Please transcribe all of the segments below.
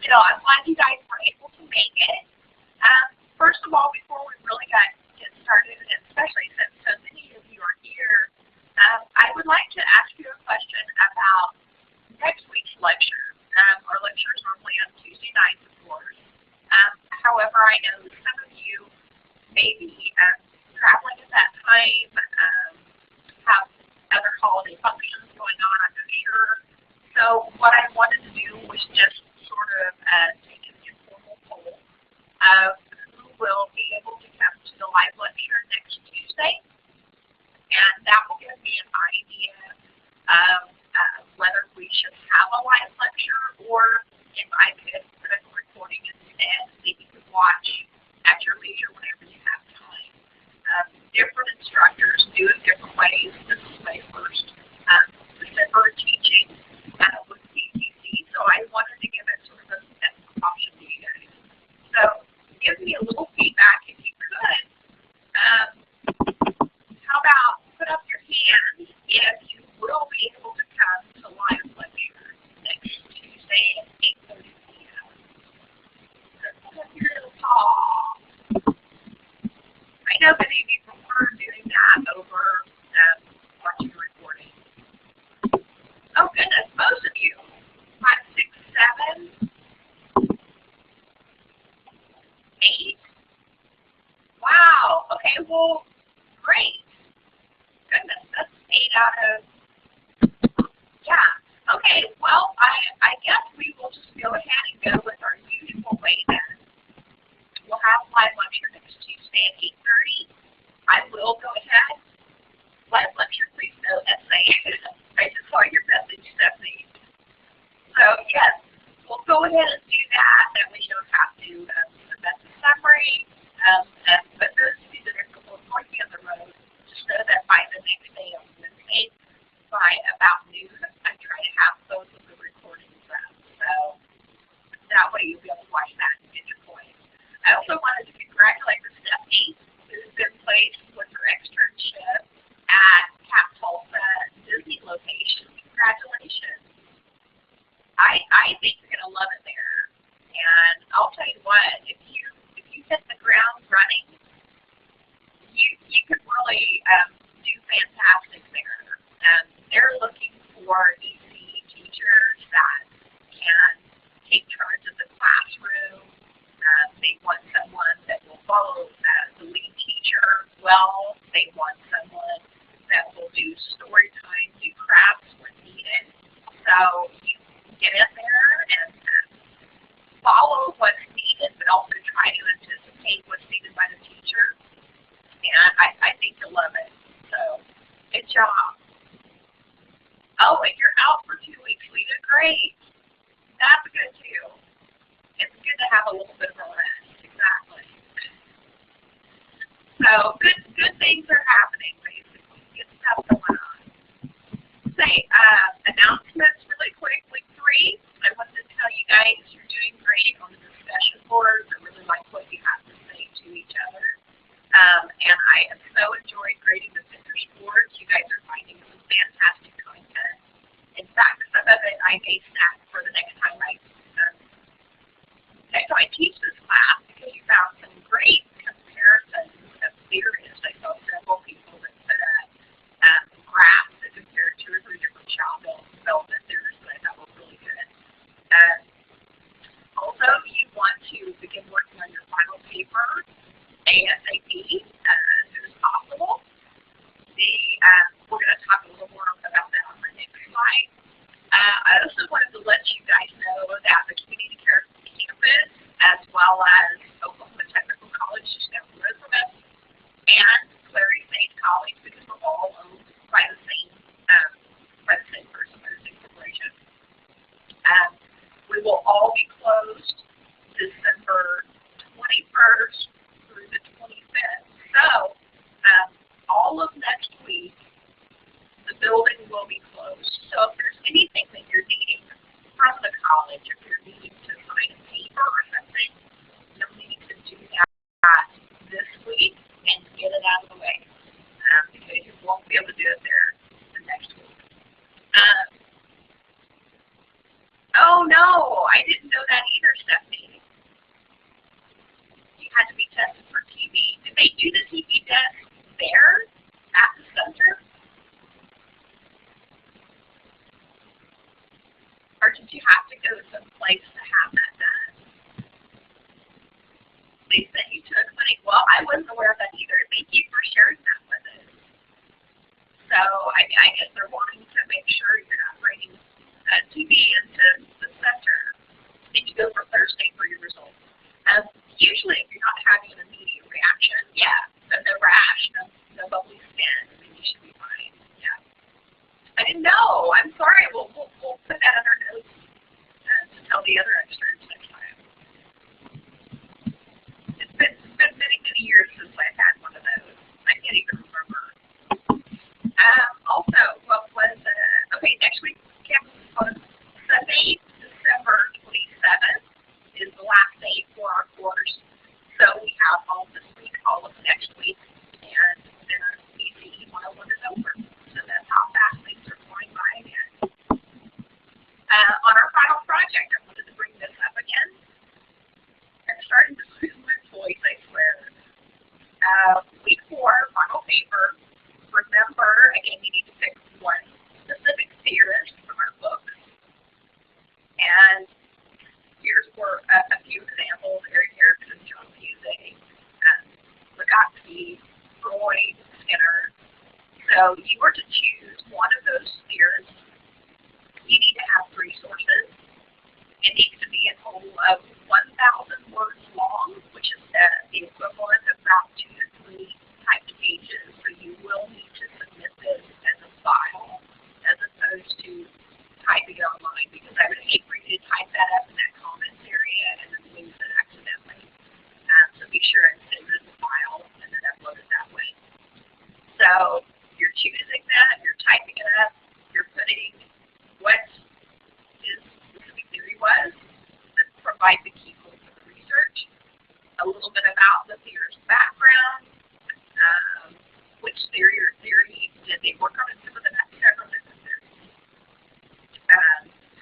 So I'm glad you guys were able to make it. First of all, before we really get started, especially since so many of you are here, I would like to ask you a question about next week's lecture. Our lecture is normally on Tuesday nights, of course. However, I know some of you may be traveling at that time, have other holiday functions going on, I'm not sure. So what I wanted to do was just sort of take an informal poll of who will be able to come to the live lecture next Tuesday. And that will give me an idea of whether we should have a live lecture or if I could put up a recording instead that you could watch at your leisure whenever you have time. Different instructors do it different ways. This is my first December teaching with ECE, so I wanted to give it sort of an option to you guys. So give me a little feedback if you could. How about put up your hand if you will be able to come to live lecture next Tuesday at 8:30 p.m. Put up your little paw. I know many of you prefer doing that over watching the recording. Oh goodness, most of you. 5, 6, 7, 8. Wow. Okay, well, great. Goodness, that's 8 out of, yeah. Okay, well, I guess we will just go ahead and go with our usual way then. We'll have a live lecture next Tuesday at 8:30. I will go ahead. Live lecture, please no essay. I just saw your message, Stephanie. So yes, we'll go ahead and do that. That way you don't have to submit the summary. But those of you that are going to be on the road, just know that by the next day on Wednesday, by about noon, I try to have both of the recordings up. So that way you'll be able to watch that and get your point. I also wanted to congratulate Stephanie, who's been placed with her externship at Cap Tulsa Disney location. Congratulations. I think you're gonna love it there. And I'll tell you what, if you hit the ground running, you could really do fantastic there. They're looking for ECE teachers that can take charge of the classroom. They want someone that will follow the lead teacher well. They want someone that will do story time, do crafts when needed. So you get in there and follow what's needed, but also try to anticipate what's needed by the teacher. And I think you'll love it. So good job. Oh, and you're out for 2 weeks, Lita. Great. That's good too. It's good to have a little bit of a rest. Exactly. So good things are happening, basically. Good stuff going on. Say announcements really quick. Week 3. I wanted to tell you guys you're doing great on the discussion boards. I really like what you have to say to each other. And I have so enjoyed grading the Finders boards. You guys are finding some fantastic content. In fact, some of it I may stack for the next time I teach this class, because you found some great comparisons of theories. I saw several people that put up graphs that compared 2 or 3 different child development theories that I thought were really good. Also, you want to begin working on your final paper ASAP as soon as possible. We're going to talk a little more about that on the next slide. I also wanted to let you guys know that the community care campus, as well as Oklahoma Technical College, just down the road from us, and Clary State College, because we're all owned by the same person, by the same corporation. We will all be closed December 21st through the 25th. So all of next week, the building will be closed. So if there's anything that you're needing from the college, if you're needing to sign a paper or something, you'll need to do that this week and get it out of the way, because you won't be able to do it there the next week. Oh no, I didn't know that either, they do the TV desk there at the center? Or did you have to go someplace to have that done? They sent you to a clinic. Well, I wasn't aware of that either. Thank you for sharing that with us. So I guess they're wanting to make sure you're not bringing TB into the center. And you go for Thursday for your results. Usually, if you're not having an immediate reaction, yeah, no rash, no bubbly skin, then you should be fine. Yeah. I didn't know. I'm sorry. We'll put that on our notes to tell the other externs next time. It's been many, many years since I've had one of those. I can't even remember. Also, what was okay, next week campus is on Sunday, December 27th is the last day for our course. So we have all this week, all of next week, and then ECE 101 is over. So that's how fast things are flying by again. On our final project, I wanted to bring this up again. I'm starting to lose my voice, I swear. Week 4, final paper. Remember, again, you need to pick one specific theorist from our book. And here's for a few examples: Eric Erickson, John Fusey, Vygotsky, Freud, Skinner. So you were to choose one of those theorists. You need to have 3 sources. It needs to be a total of 1,000 words long, which is the equivalent of about 2 to 3 typed pages. So you will need to submit this as a file as opposed to typing it online, because I would hate for you to type that up in that comments area and then lose it accidentally. So be sure and send it as a file and then upload it that way. So you're choosing that, you're typing it up, you're putting what his specific theory was that provide the key points of the research, a little bit about the theorist's background, which theory or theory did they work on, and some of them have several different theories.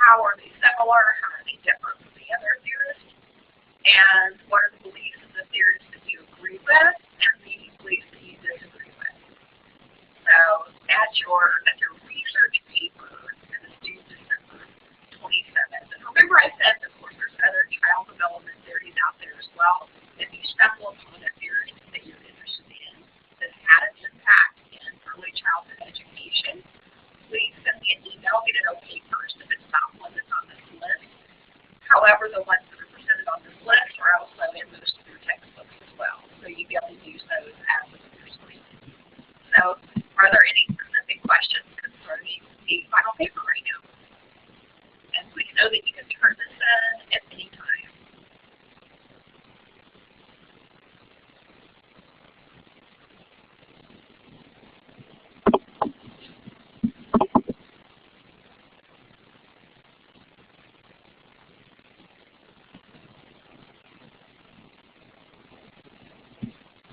How are they similar? How are they different from the other theorists? And what are the beliefs of the theorists that you agree with and the beliefs that you disagree with? So that's your research paper, and it's due December 27th. And remember, I said, of course, there's other child development theories out there as well. If you stumble upon a theory that you're interested in that had an impact in early childhood education, please send me an email. Get it okay first if it's not one that's on this list. However, the ones that are presented on this list are also in most of your textbooks as well. So you'll be able to use those as a resource. So are there any specific questions concerning the final paper right now? And please know that you can turn this in at any time.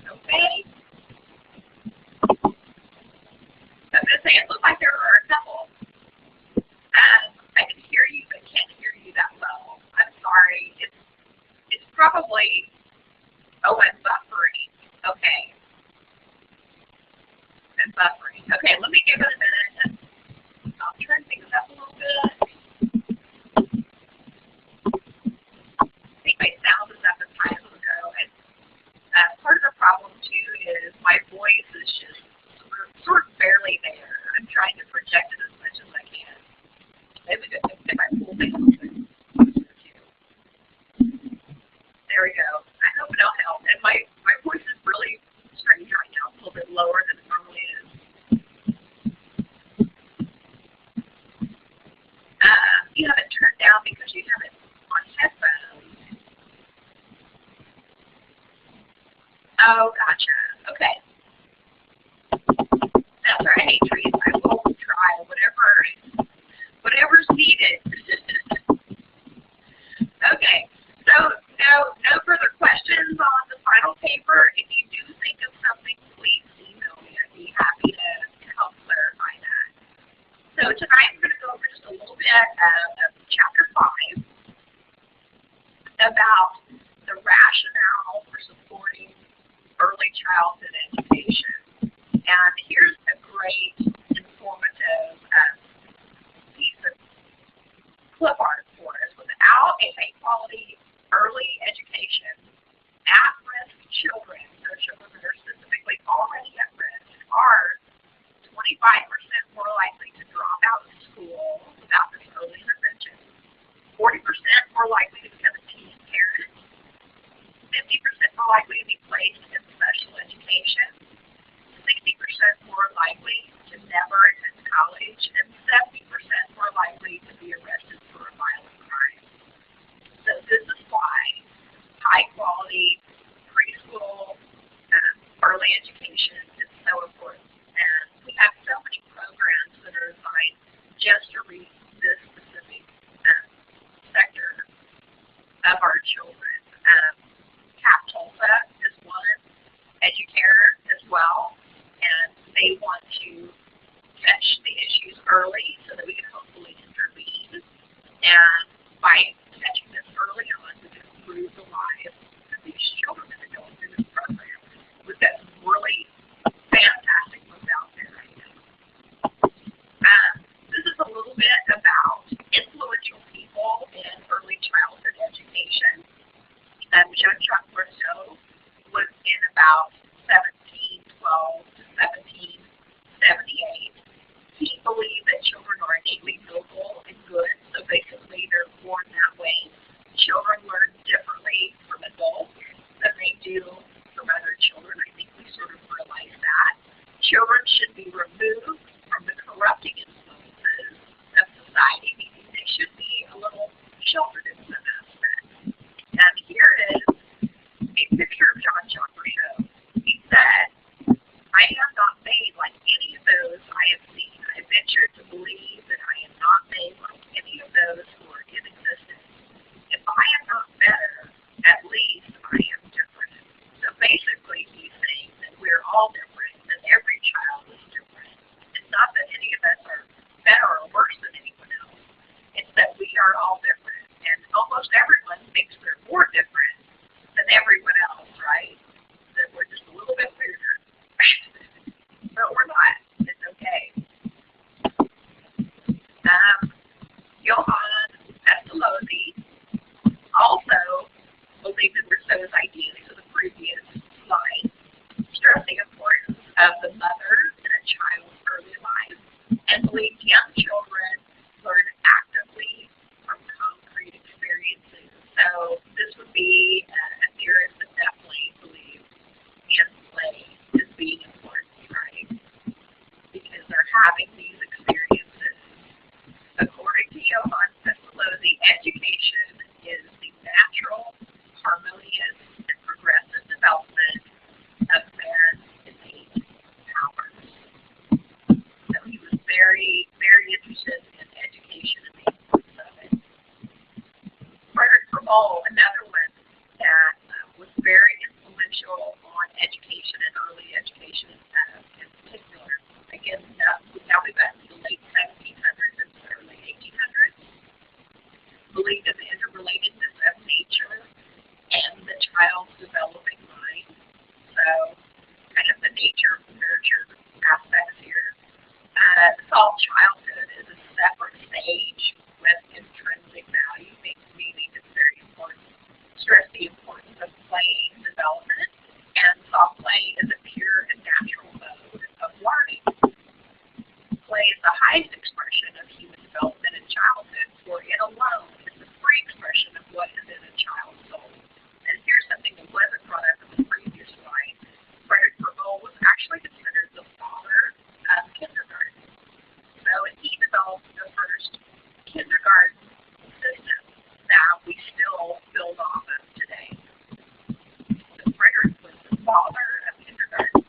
Okay. I was going to say, it looked like there were a couple. I can hear you, but can't hear you that well. I'm sorry. It's probably, oh, I'm buffering. Okay. I'm buffering. Okay, let me give it a minute, and I'll turn things up a little bit. I think my sound is up as high as it'll go. And part of the problem, too, is my voice is just sort of barely there. I'm trying to project it as much as I can. If I pull things closer to you. There we go. I hope it'll help. And my voice is really strange right now. It's a little bit lower than it normally is. You have it turned down because you have it on headphones. Oh, gotcha. Okay. That's all right, Trees. I will try whatever's needed. Okay. So no further questions on the final paper. If you do think of something, please email me. I'd be happy to help clarify that. So tonight we're going to go over just a little bit of Chapter 5 about the rationale for supporting early childhood education. And here's a great informative piece of clip art for us. Without a high-quality early education, at-risk children, so children that are specifically already at risk, are 25% more likely to drop out of school without this early intervention, 40% more likely to become a teen parent, 50% more likely to be placed in special education, 60% more likely to never attend college, and 70% more likely to be arrested for a violent crime. So this is why high-quality preschool early education is so important. And we have so many programs that are designed just to reach this specific sector of our children. Tulsa is one, Educare as well, and they want to catch the issues early so that we can hopefully intervene. And by catching this early on, we can improve the lives of these children that are going through this program. We've got some really fantastic ones out there right now. This is a little bit about influential people in early childhood education. Jean-Jacques Rousseau was in about 1712 to 1778. He believed that children are innately noble and good, so basically they're born that way. Children learn differently from adults than they do from other children. I think we sort of realize that. Children should be removed from the corrupting influences of society, meaning they should be a little sheltered in some aspect. And here is a picture of Jean-Jacques Rousseau. He said, "I am not made like any of those I have seen. I venture to believe that I am not made like any of those who are in existence. If I am not better, at least I am different." So basically he's saying that we're all different, that every child is different. It's not that any of us are better or worse than anyone else. It's that we are all different. And almost everyone thinks we're more different than everyone else, right? That we're just a little bit weirder. But we're not. It's okay. Johann Pestalozzi also believed in Rousseau's ideas to the previous slide, stressed the importance of the mother in a child's early life, and believed young children learn actively from concrete experiences. So this would be a theorist that definitely believes in play as being important, right? Because they're having these experiences. According to Johann Pestalozzi, education is the natural, harmonious, and progressive development of man's innate powers. So he was very, very interested in education and the importance of it. Frederick Vermeul, another one that was very influential on education and early education in particular. Again, now we've got the late 1700s and the early 1800s. Believed in the interrelatedness of nature and the child's developing mind. So, kind of the nature nurture aspects here. All childhood is a separate stage with intrinsic value, meaning it's very important. Stress the importance of playing development, and soft play is a pure and natural mode of learning. Play is the highest expression of human development in childhood, for it alone is the free expression of what is in a child's soul. And here's something that wasn't brought up in the previous slide. Frederick Vermeul was actually considered the father of kindergarten. So he developed the first kindergarten system that we still build off of today. So Frederick was the father of kindergarten.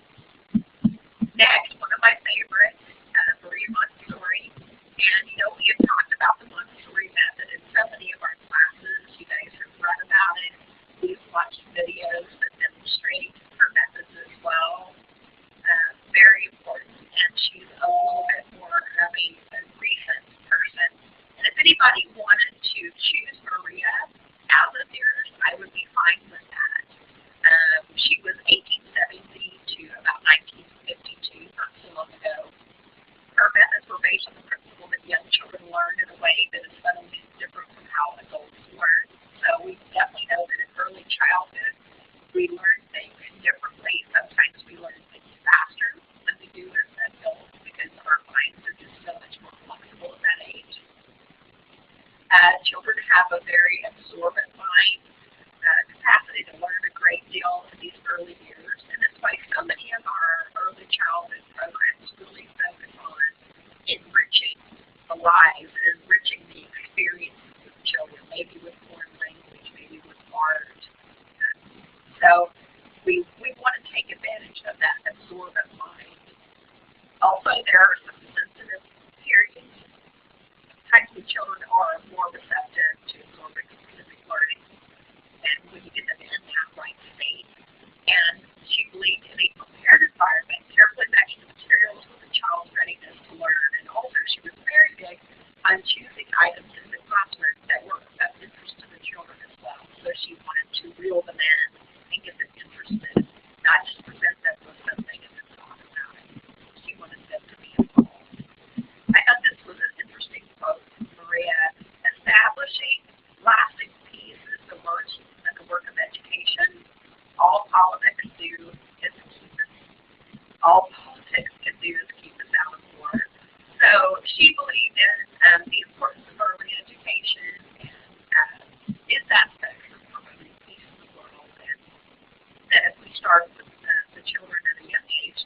Next, one of my favorites, Marie Montessori. And we have talked about the Montessori method in so many of our classes. You guys have read about it. We've watched videos that demonstrate her methods as well. Very important, and she's a little bit more of a recent person. And if anybody wanted to choose Maria as a theorist, I would be fine with that. She was 1870 have a very absorbent mind, capacity to learn a great deal in these early years. And it's why so many of our early childhood programs really focus on enriching the lives and enriching the experiences of children, maybe with foreign language, maybe with art. So we want to take advantage of that absorbent mind. Also, there are some sensitive periods. Types of children are more receptive to absorbing specific learning, and when you get them in that right state. And she believed in a prepared environment, carefully matching the materials with the child's readiness to learn. And also, she was very big on choosing items in the classroom that were of interest to the children as well. So she wanted to reel them in and get them interested, not just present them with something and then talk about it. She wanted them to be involved. I thought this was an interesting quote from Maria. Establishing lasting peace is the work of education. All politics do is keep us. All politics can do is keep us out of war. So she believed in the importance of early education and its aspects of promoting peace in the world. And that if we start with the children at a young age,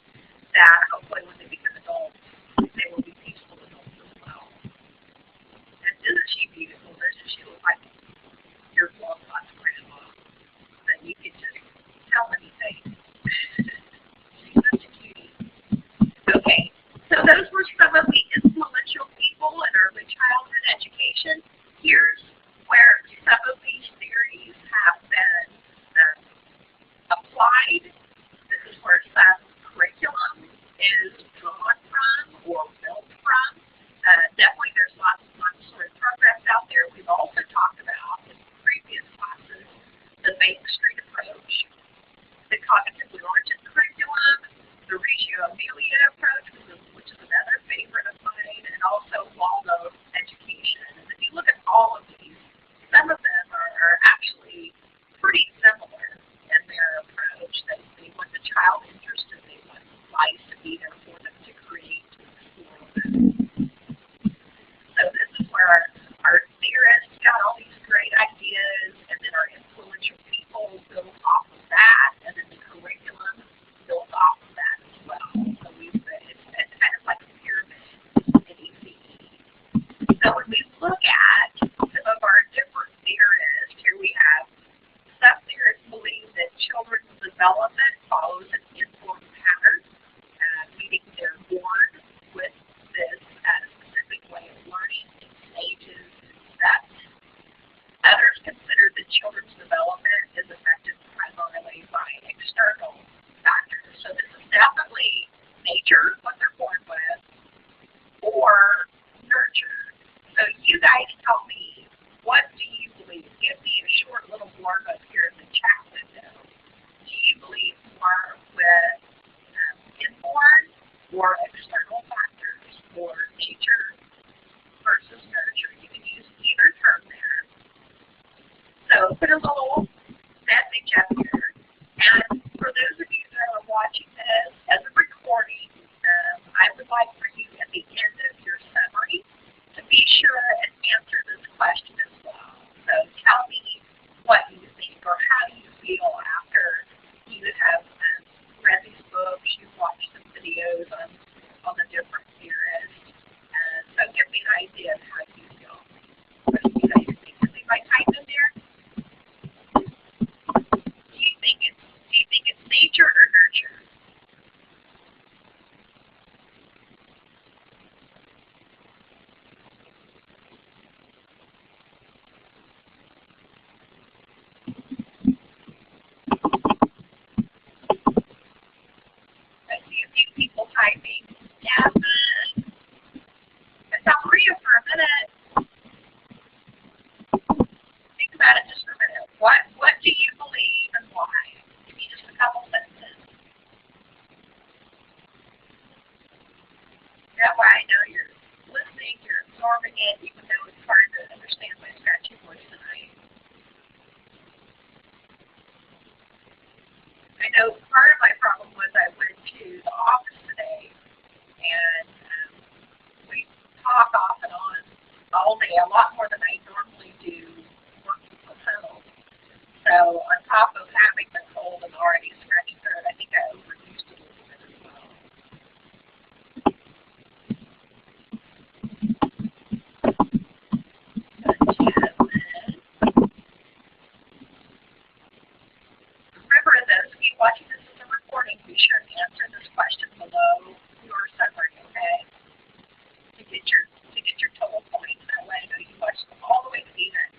that hopefully when they become adults, they will be peaceful adults as well. And isn't she beautiful? Doesn't she look like your long-lost grandma? That you can just tell anything. She's such a cutie. Okay, so those were some of the influential people in early childhood education. Here's where some of these theories have been applied. This is where some curriculum is drawn from or built from. Definitely there's lots of Montessori programs out there. We've also talked about in previous classes the Main Street approach, the cognitively oriented curriculum, the Reggio Emilia approach, which is another favorite of mine, and also Waldorf education. And if you look at all of these, some of them are actually pretty similar in their approach. They want the child interested. They want life to be there for them to create, to explore them. So this is where our theorists got all these great ideas, and then our influential people built off of that, and then the curriculum built off of that as well. So it's kind of like a pyramid in ECE. So when we look at some of our different theorists, here we have some theorists believe that children's development follows an informed pattern, meaning they're born with this specific way of learning in stages and steps. Others consider that children's development is affected primarily by external factors. So this is definitely nature, what they're born with, or nurture. So you guys tell me, what do you believe? Give me a short little blurb up here in the chat window. Do you believe more with inborn or external factors, or nature versus nurture? You can use either term there. So put a little message up here. And for those of you that are watching this as a recording, I would like for you at the end of your summary to be sure and answer this question as well. So tell me what you think or how you feel after you have read these books, you've watched some videos on the different theorists. So give me an idea of how you feel. What do you guys think? Can we type in there? Do you think it's nature or nurture? I see a few people typing. Yes. I saw Maria for a minute. Think about it just for a minute. What do you believe and why? Give me just a couple sentences. That way I know you're listening, you're absorbing it, even though it's hard to understand my scratchy voice tonight. I know part of my problem was I went to the office today, and we talk off and on all day, a lot more than I normally do So on top of having the cold and already scratchy throat, I think I overused it a little bit as well. Remember this, keep watching this as a recording. Be sure to answer this question below your summary, okay? To get your total points. That way I know you watched them all the way to the end.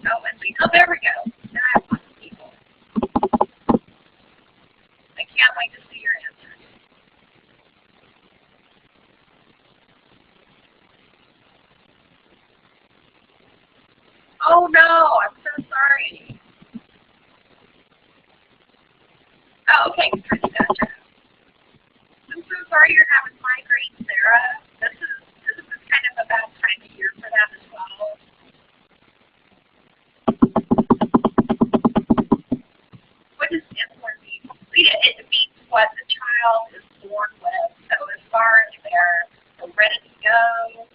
Oh, and see, oh, there we go. Now I have lots of people. I can't wait to see your answers. Oh no, I'm so sorry. Oh, okay, Katrina, gotcha. I'm so sorry you're having migraines, Sarah. This is kind of a bad time of year for that as well. What does inborn mean? It means what the child is born with. So as far as they're ready to go,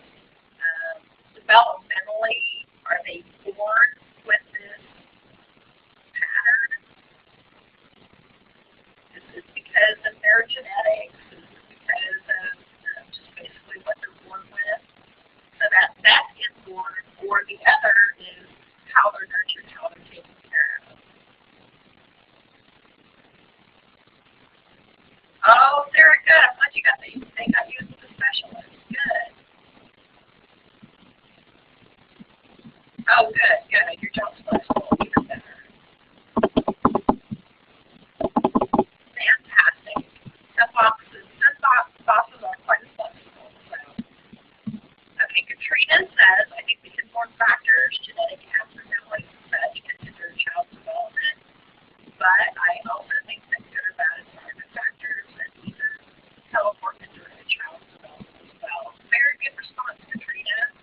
developmentally, are they born with this pattern? Is this because of their genetics? Is this because of just basically what they're born with? So that's inborn, or the other is how they're nurtured, how they're taken care of. Oh, Sarah, good. I'm glad you got they got you as a specialist. Good. Oh, good, good. Your job's flexible, even better. Fantastic. Some boxes are quite flexible. So, okay, Katrina says, I think the inborn factors, genetic abnormalities, and such can hinder child's development, but I also think that good or bad environment factors and either teleport hinder a child's development as well. Very good response, Katrina.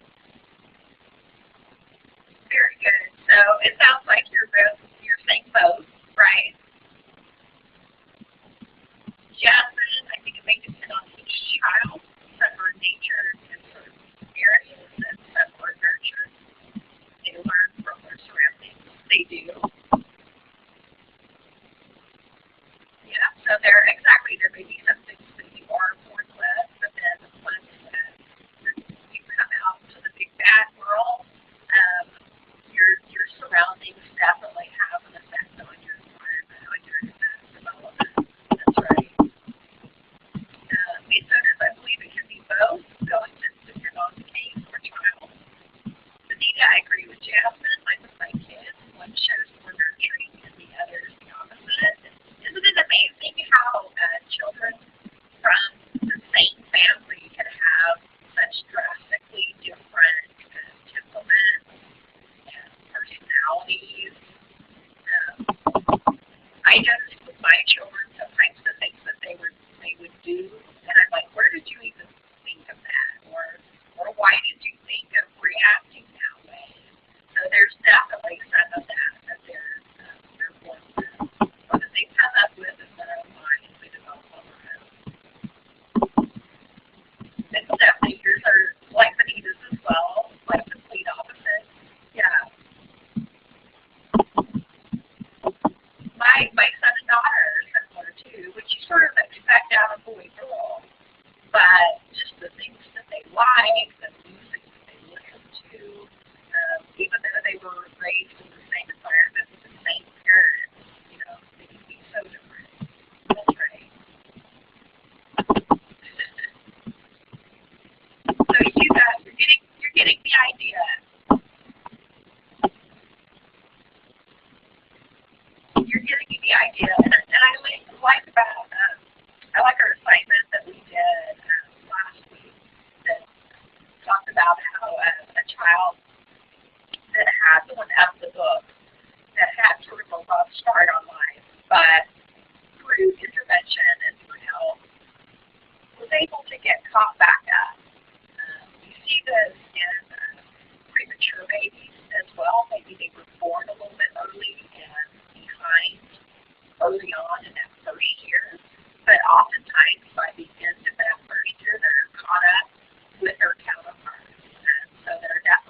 Very good. So it sounds like you're saying both, right? Jasmine, I think it may depend on each child. Some are nurtured in certain areas and some are nurtured. They learn from their surroundings. They do. Yeah, so there may be some things that you are born with, but then once you come out to the big bad world, your surroundings definitely have an effect on your environment, on your development. That's right. Lisa says, I believe it can be both, going to depend on the case or child. Anita, I agree with Jasmine. Like with my kids, one shows more nurturing and the other is the opposite. Isn't it amazing how children from the same family can have such drastically different temperaments and personalities? I noticed with my children sometimes the things that they would do, and I'm like, where did you even think of that, or why did you think of reacting that way? So there's definitely some of that they're born with, or that they come up with in their own minds. They develop on their own. And definitely yours are like Anita's as well, like the complete opposite. Yeah. My son and daughter are similar too, which you sort of expect out of boy girl, but just the things that they like, the music that they listen to, even though they were raised in the same environment with the same parents, they can be so different. That's right. So you're getting the idea. You're getting the idea, and I like about I like our assignment that we did last week that talked about how a child that had one of the books that had sort of a rough start on life, but through intervention and through help was able to get caught back up. You see this in premature babies as well. Maybe they were born a little bit early and behind early on in that first year, but oftentimes by the end of that first year, they're caught up with their counterparts. And so they're definitely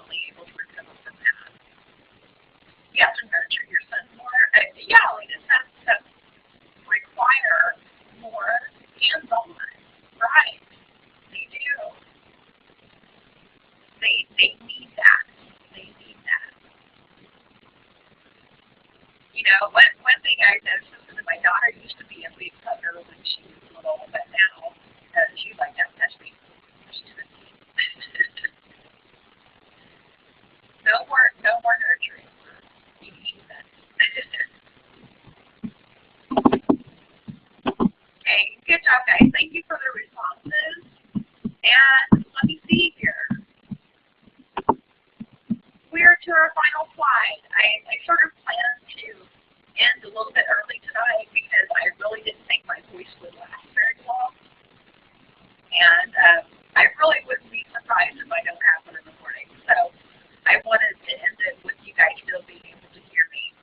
end a little bit early tonight because I really didn't think my voice would last very long. And I really wouldn't be surprised if I don't have one in the morning. So I wanted to end it with you guys still being able to hear me.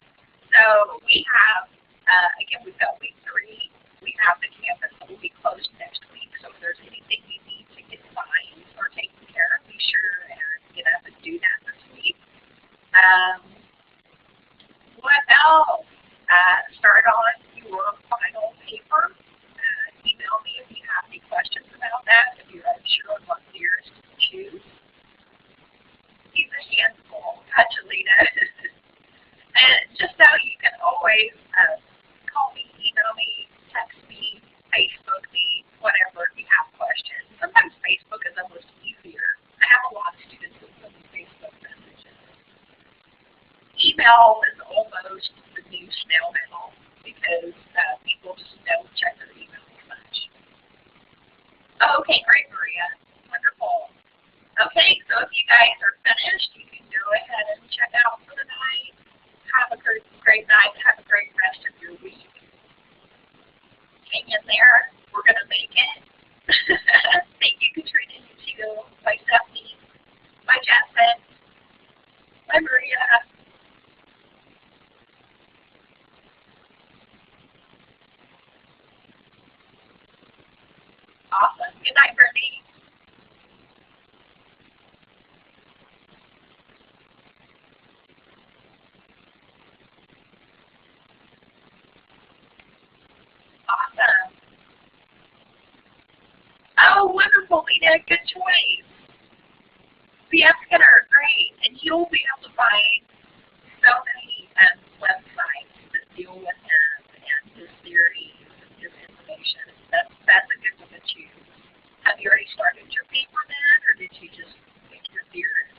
So we have, again, we've got week 3. We have the campus that will be closed next week. So if there's anything you need to get signed or taken care of, be sure and get up and do that this week. What else? Start on your final paper. Email me if you have any questions about that, if you're unsure of what years to choose. Use a handful, Angelina. And just know you can always call me, email me, text me, Facebook me, whatever if you have questions. Sometimes Facebook is almost easier. I have a lot of students who send me Facebook messages. Email is almost the new snail mail because people just don't check their email as much. Oh, okay, great, Maria. Wonderful. Okay, so if you guys are finished, you can go ahead and check out for the night. Have a great night. Have a great rest of your week. Hang in there. We're going to make it. Thank you, Katrina. You too. Bye, Stephanie. Bye, Jasmine. Bye, Maria. Awesome. Good night, Brittany. Awesome. Oh, wonderful, Lena. Good choice. BF Skinner, great. And you'll be able to find so many websites that deal with him and his theories and his information. That's a good one to choose. Have you already started your paper then, or did you just pick your theory?